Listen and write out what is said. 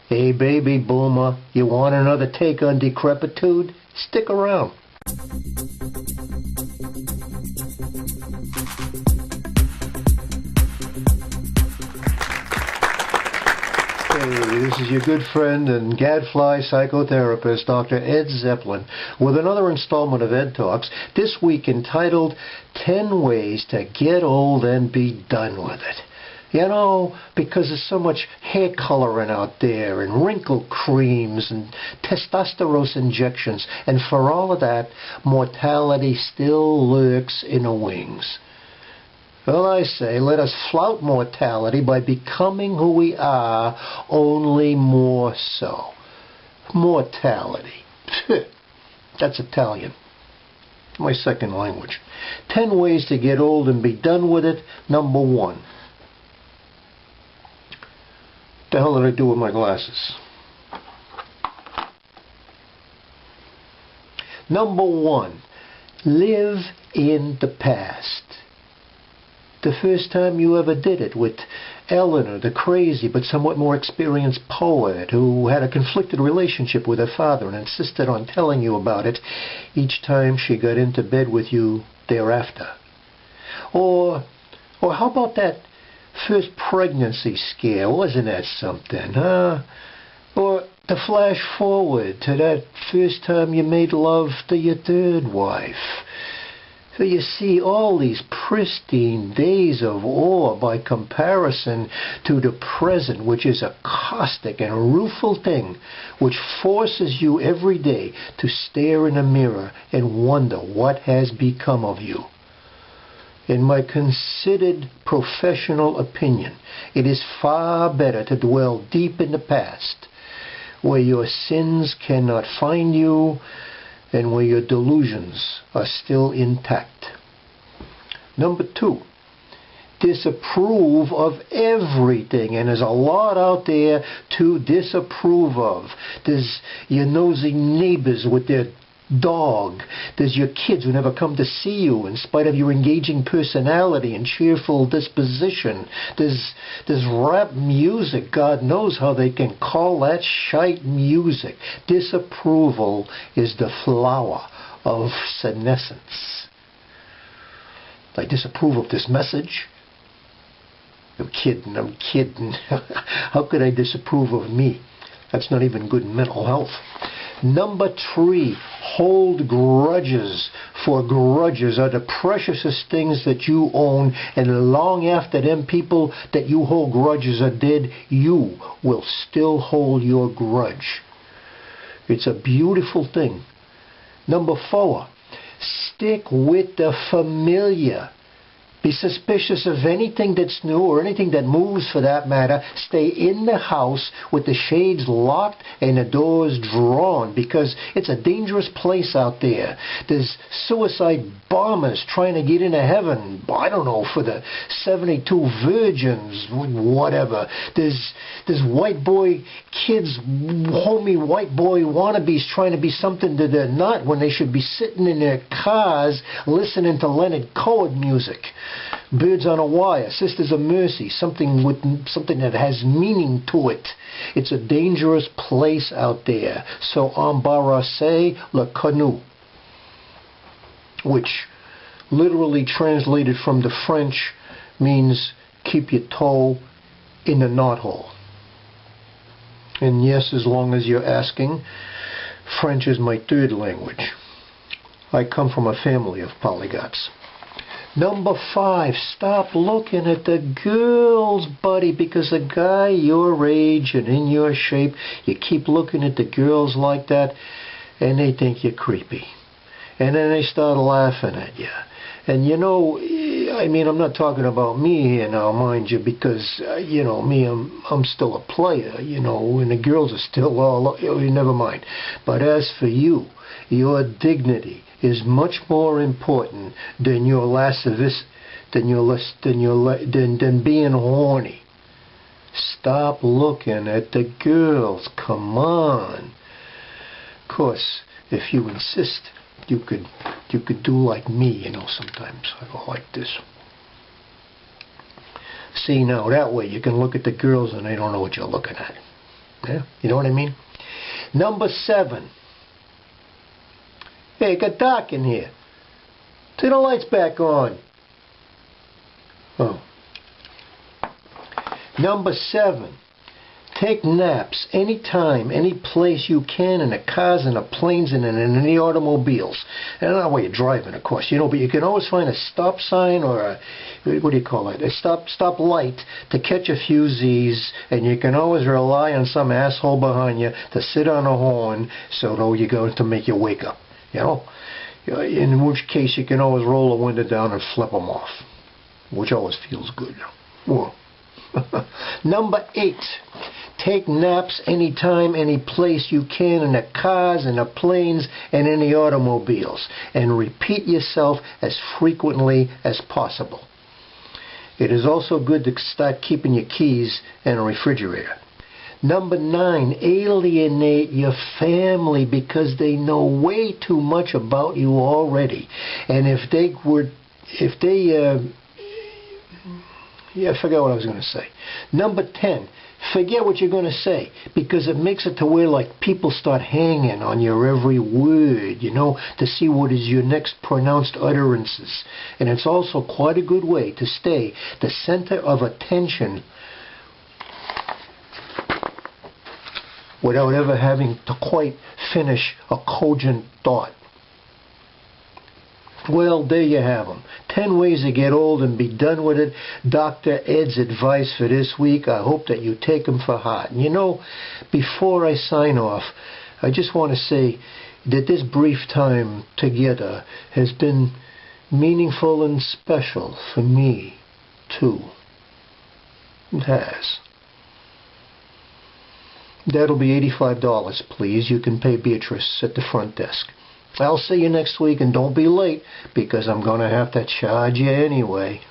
Hey, baby boomer, you want another take on decrepitude? Stick around. Hey, this is your good friend and gadfly psychotherapist, Dr. Ed Zeppelin, with another installment of Ed Talks, this week entitled 10 Ways to Get Old and Be Done With It. You know, because there's so much hair coloring out there and wrinkle creams and testosterone injections, and for all of that, mortality still lurks in the wings. Well, I say, let us flout mortality by becoming who we are, only more so. Mortality. That's Italian. My second language. 10 ways to get old and be done with it. Number 1. What the hell did I do with my glasses? Number 1. Live in the past. The first time you ever did it with Eleanor, the crazy but somewhat more experienced poet who had a conflicted relationship with her father and insisted on telling you about it each time she got into bed with you thereafter. Or how about that first pregnancy scare? Wasn't that something, huh? Or to flash forward to that first time you made love to your third wife. So you see, all these pristine days of awe by comparison to the present, which is a caustic and rueful thing, which forces you every day to stare in a mirror and wonder what has become of you. In my considered professional opinion, it is far better to dwell deep in the past, where your sins cannot find you, and where your delusions are still intact. Number 2, disapprove of everything, and there's a lot out there to disapprove of. There's your nosy neighbors with their dog. There's your kids who never come to see you in spite of your engaging personality and cheerful disposition. There's rap music. God knows how they can call that shite music. Disapproval is the flower of senescence. I disapprove of this message. I'm kidding. How could I disapprove of me? That's not even good mental health. Number 3, hold grudges. For grudges are the preciousest things that you own, and long after them people that you hold grudges are dead, you will still hold your grudge. It's a beautiful thing. Number 4, stick with the familiar. Be suspicious of anything that's new or anything that moves for that matter. Stay in the house with the shades locked and the doors drawn, because it's a dangerous place out there. There's suicide bombers trying to get into heaven, I don't know, for the 72 virgins, whatever. There's white boy kids, homie white boy wannabes trying to be something that they're not when they should be sitting in their cars listening to Leonard Cohen music. Birds on a Wire, Sisters of Mercy, something that has meaning to it. It's a dangerous place out there. So embarrassez le canoe, which literally translated from the French means keep your toe in the knothole. And yes, as long as you're asking, French is my third language. I come from a family of polyglots. Number 5, stop looking at the girls, buddy, because a guy your age and in your shape, you keep looking at the girls like that, and they think you're creepy. And then they start laughing at you. And you know, I mean, I'm not talking about me here now, mind you, because, you know, me, I'm still a player, you know, and the girls are still all, never mind. But as for you, your dignity is much more important than your than being horny. Stop looking at the girls. Come on. Of course, if you insist, you could do like me, you know, sometimes. I go like this. See, now that way you can look at the girls and they don't know what you're looking at. Yeah, you know what I mean? Number 7. Hey, it got dark in here. Turn the lights back on. Oh. Number 7. Take naps anytime, any place you can, in the cars and the planes and in the automobiles. And not while you're driving, of course, you know, but you can always find a stop sign or a, what do you call it, a stop light to catch a few Z's, and you can always rely on some asshole behind you to sit on a horn so that you're going to make you wake up, you know. In which case you can always roll the window down and flip them off, which always feels good. Whoa. Number 8. Take naps anytime, any place you can, in the cars and the planes and in the automobiles, and repeat yourself as frequently as possible. It is also good to start keeping your keys in a refrigerator. Number 9, alienate your family because they know way too much about you already. And I forgot what I was going to say. Number 10, forget what you're going to say, because it makes it to where like people start hanging on your every word, you know, to see what is your next pronounced utterances. And it's also quite a good way to stay the center of attention without ever having to quite finish a cogent thought. Well, there you have them. 10 ways to get old and be done with it. Dr. Ed's advice for this week. I hope that you take them for heart. And you know, before I sign off, I just want to say that this brief time together has been meaningful and special for me, too. It has. That'll be $85, please. You can pay Beatrice at the front desk. I'll see you next week, and don't be late, because I'm going to have to charge you anyway.